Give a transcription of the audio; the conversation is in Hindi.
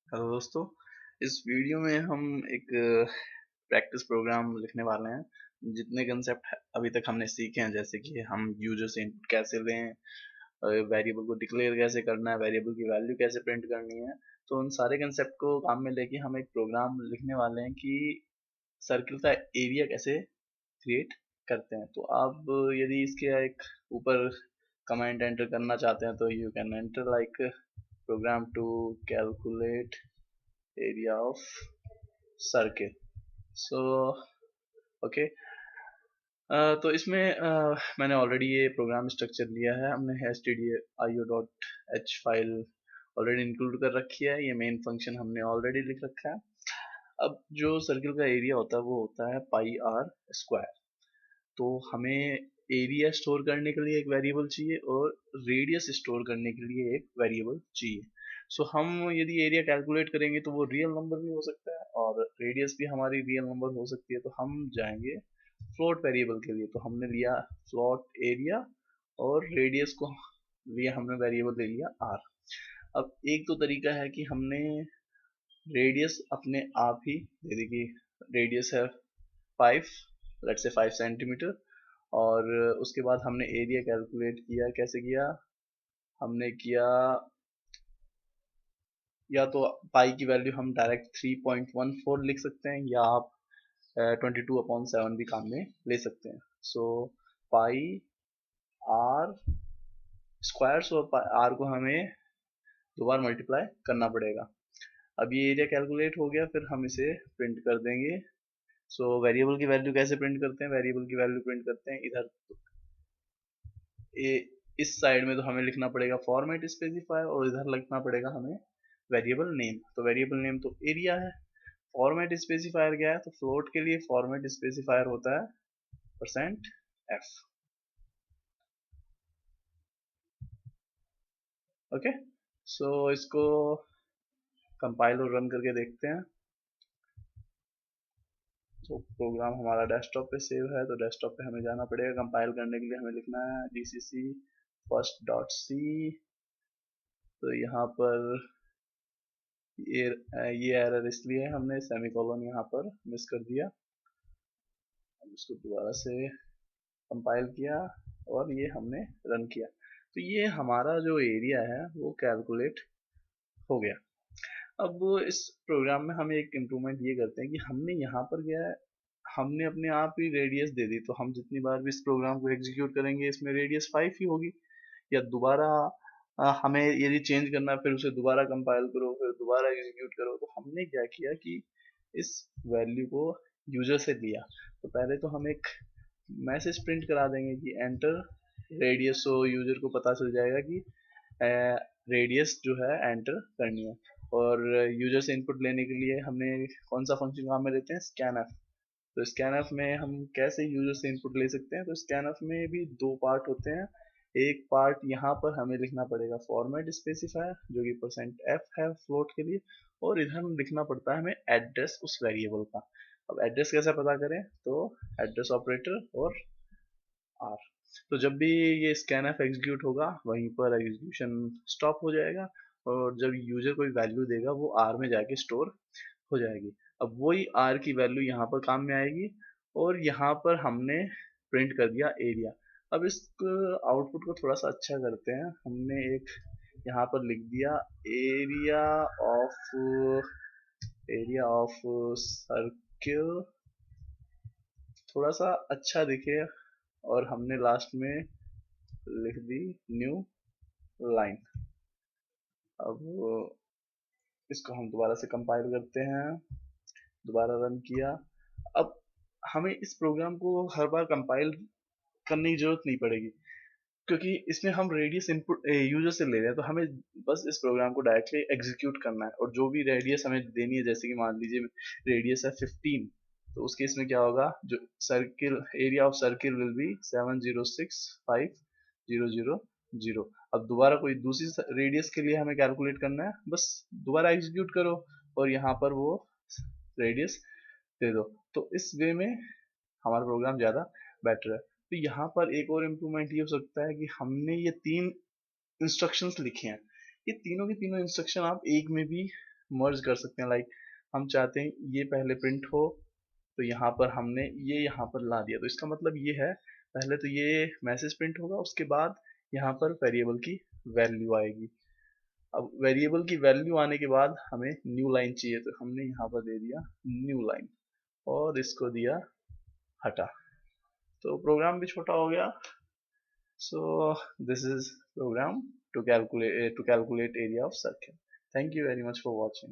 हेलो दोस्तों। इस वीडियो में हम एक प्रैक्टिस प्रोग्राम लिखने वाले हैं। जितने कंसेप्ट अभी तक हमने सीखे हैं, जैसे कि हम यूजर से इनपुट कैसे लें, वेरिएबल को डिक्लेयर कैसे करना है, वेरिएबल की वैल्यू कैसे प्रिंट करनी है, तो उन सारे कंसेप्ट को काम में लेके हम एक प्रोग्राम लिखने वाले हैं कि सर्किल का एरिया कैसे क्रिएट करते हैं। तो आप यदि इसके एक ऊपर कमेंट एंटर करना चाहते हैं तो you can enter like program to calculate area of circle. So okay, तो इसमें मैंने ऑलरेडी ये प्रोग्राम स्ट्रक्चर लिया है। हमने stdio.h फाइल ऑलरेडी इंक्लूड कर रखी है। ये मेन फंक्शन हमने ऑलरेडी लिख रखा है। अब जो सर्किल का एरिया होता है वो होता है पाई आर स्क्वायर। तो हमें एरिया स्टोर करने के लिए एक वेरिएबल चाहिए और रेडियस स्टोर करने के लिए एक वेरिएबल चाहिए। सो हम यदि एरिया कैलकुलेट करेंगे तो वो रियल नंबर भी हो सकता है और रेडियस भी हमारी रियल नंबर हो सकती है। तो हम जाएंगे फ्लोट वेरिएबल के लिए। तो हमने लिया फ्लोट एरिया और रेडियस को लिए हमने वेरिएबल ले लिया आर। अब एक तो तरीका है कि हमने रेडियस अपने आप ही दे दी कि रेडियस है 5, लेट्स से 5 सेंटीमीटर। और उसके बाद हमने एरिया कैलकुलेट किया। कैसे किया? हमने किया, या तो पाई की वैल्यू हम डायरेक्ट 3.14 लिख सकते हैं, या आप 22/7 भी काम में ले सकते हैं। सो पाई आर स्क्वायर, सो आर को हमें दो बार मल्टीप्लाई करना पड़ेगा। अब ये एरिया कैलकुलेट हो गया, फिर हम इसे प्रिंट कर देंगे। सो वेरिएबल की वैल्यू कैसे प्रिंट करते हैं? वेरिएबल की वैल्यू प्रिंट करते हैं इधर ए, इस साइड में तो हमें लिखना पड़ेगा फॉर्मेट स्पेसिफायर और इधर लिखना पड़ेगा हमें वेरिएबल नेम। तो वेरिएबल नेम तो एरिया है। फॉर्मेट स्पेसिफायर क्या है? तो फ्लोट के लिए फॉर्मेट स्पेसिफायर होता है %f। ओके, सो इसको कंपाइल और रन करके देखते हैं। तो प्रोग्राम हमारा डेस्कटॉप पे सेव है, तो डेस्कटॉप पे हमें जाना पड़ेगा। कंपाइल करने के लिए हमें लिखना है gcc first.c। तो यहाँ पर ये एरर इसलिए है, हमने सेमीकोलन यहाँ पर मिस कर दिया। हम इसको दोबारा से कंपाइल किया और ये हमने रन किया। तो ये हमारा जो एरिया है वो कैलकुलेट हो गया। अब इस प्रोग्राम में हम एक इम्प्रूवमेंट ये करते हैं कि हमने यहाँ पर क्या है, हमने अपने आप ही रेडियस दे दी। तो हम जितनी बार भी इस प्रोग्राम को एग्जीक्यूट करेंगे इसमें रेडियस 5 ही होगी। या दोबारा हमें यदि चेंज करना है, फिर उसे दोबारा कंपाइल करो, फिर दोबारा एग्जीक्यूट करो। तो हमने क्या किया कि इस वैल्यू को यूजर से लिया। तो पहले तो हम एक मैसेज प्रिंट करा देंगे कि एंटर रेडियस। सो यूजर को पता चल जाएगा कि रेडियस जो है एंटर करनी है। और यूजर से इनपुट लेने के लिए हमने कौन सा फंक्शन काम में लेते हैं? स्कैनफ। तो स्कैनफ में हम कैसे यूजर से इनपुट ले सकते हैं? तो स्कैनफ में भी दो पार्ट होते हैं। एक पार्ट यहाँ पर हमें लिखना पड़ेगा फॉर्मेट स्पेसिफायर जो कि %f है फ्लोट के लिए, और इधर हम लिखना पड़ता है हमें एड्रेस उस वेरिएबल का। अब एड्रेस कैसे पता करें? तो एड्रेस ऑपरेटर और आर। तो जब भी ये स्कैनफ एग्जीक्यूट होगा वहीं पर एग्जीक्यूशन स्टॉप हो जाएगा, और जब यूजर कोई वैल्यू देगा वो आर में जाके स्टोर हो जाएगी। अब वही आर की वैल्यू यहाँ पर काम में आएगी, और यहाँ पर हमने प्रिंट कर दिया एरिया। अब इस आउटपुट को थोड़ा सा अच्छा करते हैं। हमने एक यहाँ पर लिख दिया एरिया ऑफ सर्किल, थोड़ा सा अच्छा दिखे। और हमने लास्ट में लिख दी न्यू लाइन। अब इसको हम दोबारा से कंपाइल करते हैं, दोबारा रन किया। अब हमें इस प्रोग्राम को हर बार कंपाइल करने की जरूरत नहीं पड़ेगी, क्योंकि इसमें हम रेडियस इनपुट यूजर से ले रहे हैं। तो हमें बस इस प्रोग्राम को डायरेक्टली एग्जीक्यूट करना है, और जो भी रेडियस हमें देनी है, जैसे कि मान लीजिए रेडियस है 15, तो उस केस में क्या होगा, जो circle area of circle will be 7065000। अब दोबारा कोई दूसरी रेडियस के लिए हमें कैलकुलेट करना है, बस दोबारा एग्जीक्यूट करो और यहाँ पर वो रेडियस दे दो। तो इस वे में हमारा प्रोग्राम ज़्यादा बेटर है। तो यहाँ पर एक और इम्प्रूवमेंट ये हो सकता है कि हमने ये 3 इंस्ट्रक्शंस लिखे हैं। ये तीनों के तीनों इंस्ट्रक्शन आप एक में भी मर्ज कर सकते हैं। लाइक हम चाहते हैं ये पहले प्रिंट हो, तो यहाँ पर हमने ये यहाँ पर ला दिया, तो इसका मतलब ये है पहले तो ये मैसेज प्रिंट होगा, उसके बाद यहाँ पर वेरिएबल की वैल्यू आएगी। अब वेरिएबल की वैल्यू आने के बाद हमें न्यू लाइन चाहिए, तो हमने यहाँ पर दे दिया न्यू लाइन और इसको दिया हटा, तो प्रोग्राम भी छोटा हो गया। So this is program to calculate area of circle. Thank you very much for watching.